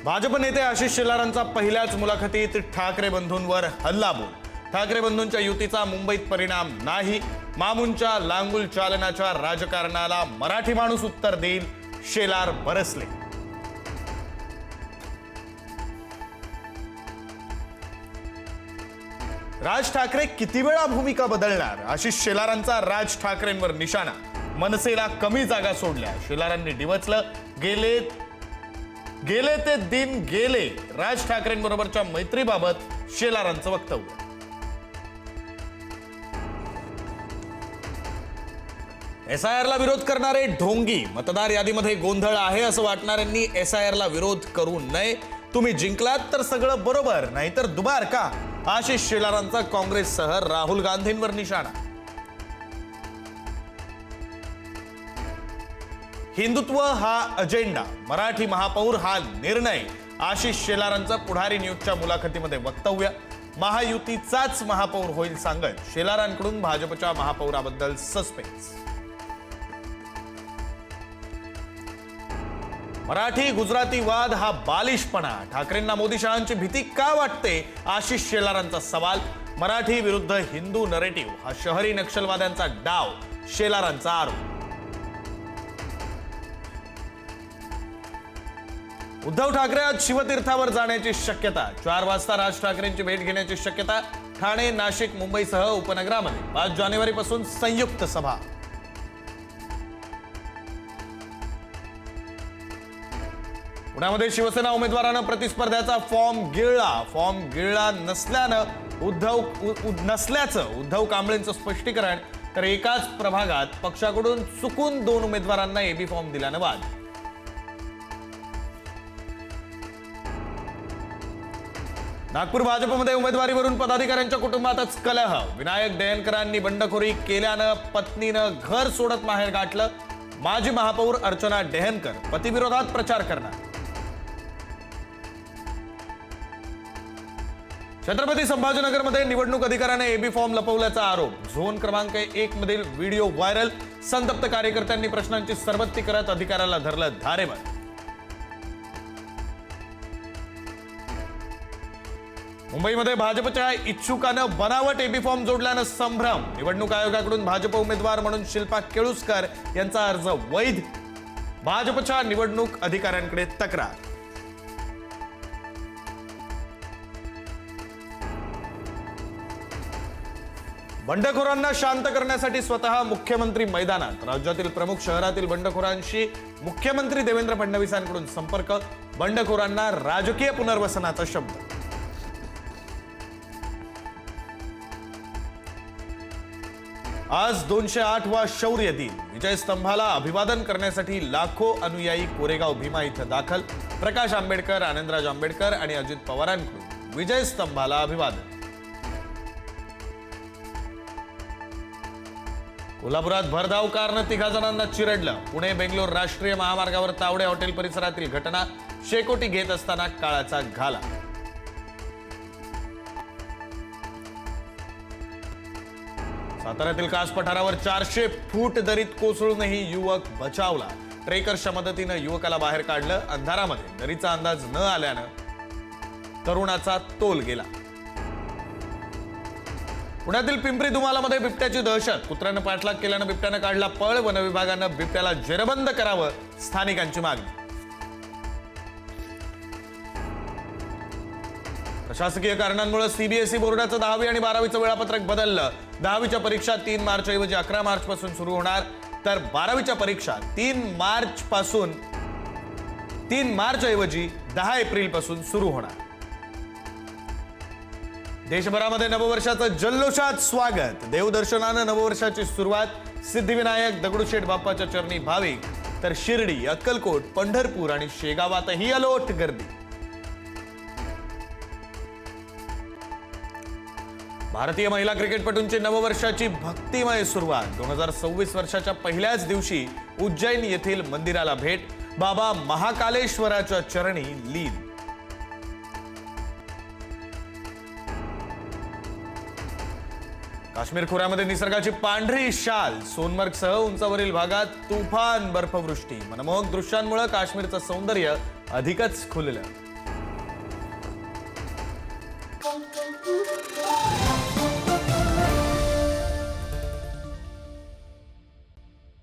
भाजप नेते आशिष शेलारांचा पहिल्याच मुलाखतीत ठाकरे बंधूंवर हल्लाबोल. ठाकरे बंधूंच्या युतीचा मुंबईत परिणाम नाही. मामूंच्या लांगुल चालनाच्या राजकारणाला मराठी माणूस उत्तर देईल, शेलार बरसले. राज ठाकरे किती वेळा भूमिका बदलणार? आशिष शेलारांचा राज ठाकरेंवर निशाणा. मनसेला कमी जागा सोडल्या, शेलारांनी डिवचलं. गेले ते दिन गेले. राज ठाकरेंबरोबरच्या मैत्रीबाबत शेलारांचं वक्तव्य. एसआयआरला विरोध करणारे ढोंगी. मतदार यादीमध्ये गोंधळ आहे असं वाटणाऱ्यांनी एसआयआरला विरोध करू नये. तुम्ही जिंकलात तर सगळं बरोबर, नाहीतर दुबार का? आशिष शेलारांचा काँग्रेससह राहुल गांधींवर निशाणा. हिंदुत्व हा अजेंडा, मराठी महापौर हा निर्णय. आशिष शेलारांचं पुढारी न्यूजच्या मुलाखतीमध्ये वक्तव्य. महायुतीचाच महापौर होईल सांगत शेलारांकडून भाजपच्या महापौराबद्दल सस्पेन्स. मराठी गुजराती वाद हा बालिशपणा. ठाकरेंना मोदी शहांची भीती का वाटते? आशिष शेलारांचा सवाल. मराठी विरुद्ध हिंदू नरेटिव्ह हा शहरी नक्षलवाद्यांचा डाव, शेलारांचा आरोप. उद्धव ठाकरे आज शिवतीर्थावर जाण्याची शक्यता. 4 वाजता राज ठाकरेंची भेट घेण्याची शक्यता. ठाणे, नाशिक, मुंबईसह उपनगरामध्ये 5 जानेवारीपासून संयुक्त सभा. पुण्यामध्ये शिवसेना उमेदवारानं प्रतिस्पर्ध्याचा फॉर्म गिळला नसल्याचं उद्धव कांबळेंचं स्पष्टीकरण. तर एकाच प्रभागात पक्षाकडून चुकून 2 उमेदवारांना एबी फॉर्म दिल्यानं वाद. नागपूर भाजपमध्ये उमेदवारीवरून पदाधिकाऱ्यांच्या कुटुंबातच कलह. विनायक दयनकरांनी बंडखोरी केल्यानं पत्नीनं घर सोडत माहेर गाठलं. माजी महापौर अर्चना डेहनकर पतीविरोधात प्रचार करणार. छत्रपती संभाजीनगरमध्ये निवडणूक अधिकाऱ्याने एबी फॉर्म लपवल्याचा आरोप. झोन क्रमांक 1 मधील व्हिडिओ व्हायरल. संतप्त कार्यकर्त्यांनी प्रश्नांची सरबत्ती करत अधिकाऱ्याला धरलं धारेवर. मुंबईमध्ये भाजपच्या इच्छुकानं बनावट एबी फॉर्म जोडल्यानं संभ्रम. निवडणूक आयोगाकडून भाजप उमेदवार म्हणून शिल्पा केळुसकर यांचा अर्ज वैध. भाजपच्या निवडणूक अधिकाऱ्यांकडे तक्रार. बंडखोरांना शांत करण्यासाठी स्वतः मुख्यमंत्री मैदानात. राज्यातील प्रमुख शहरातील बंडखोरांशी मुख्यमंत्री देवेंद्र फडणवीसांकडून संपर्क. बंडखोरांना राजकीय पुनर्वसनाचा शब्द. आज 208वा शौर्य दिन. विजय स्तंभाला अभिवादन करण्यासाठी लाखो अनुयायी कोरेगाव भीमा इथं दाखल. प्रकाश आंबेडकर, आनंदराज आंबेडकर आणि अजित पवारांकडून विजय स्तंभाला अभिवादन. कोल्हापुरात भरधाव कारनं 3 जणांना चिरडलं. पुणे बेंगलोर राष्ट्रीय महामार्गावर तावडे हॉटेल परिसरातील घटना. शेकोटी घेत असताना काळाचा घाला. साताऱ्यातील कास पठारावर 400 फूट दरीत कोसळूनही युवक बचावला. ट्रेकर्सच्या मदतीनं युवकाला बाहेर काढलं. अंधारामध्ये दरीचा अंदाज न आल्यानं तरुणाचा तोल गेला. पुण्यातील पिंपरी दुमालामध्ये बिबट्याची दहशत. कुत्र्यानं पाठलाग केल्यानं बिबट्यानं काढला पळ. वन विभागानं बिबट्याला जेरबंद करावं, स्थानिकांची मागणी. प्रशासकीय कारणांमुळे सीबीएसई बोर्डाचं 10वी आणि 12वीचं वेळापत्रक बदललं. 10वीच्या परीक्षा 3 मार्च ऐवजी 11 मार्च पासून सुरू होणार. तर 12वीच्या परीक्षा 3 मार्च ऐवजी 10 एप्रिल पासून सुरू होणार. देशभरामध्ये नववर्षाचं जल्लोषात स्वागत. देवदर्शनानं नववर्षाची सुरुवात. सिद्धिविनायक, दगडूशेठ बाप्पाच्या चरणी भाविक. तर शिर्डी, अक्कलकोट, पंढरपूर आणि शेगावातही अलोट गर्दी. भारतीय महिला क्रिकेटपटूंची नववर्षाची भक्तिमय सुरुवात. 2026 वर्षाच्या पहिल्याच दिवशी उज्जैन येथील मंदिराला भेट. बाबा महाकालेश्वराच्या चरणी लीन. काश्मीर खोऱ्यामध्ये निसर्गाची पांढरी शाल. सोनमर्गसह उंचावरील भागात तुफान बर्फवृष्टी. मनमोहक दृश्यांमुळे काश्मीरचं सौंदर्य अधिकच खुललं.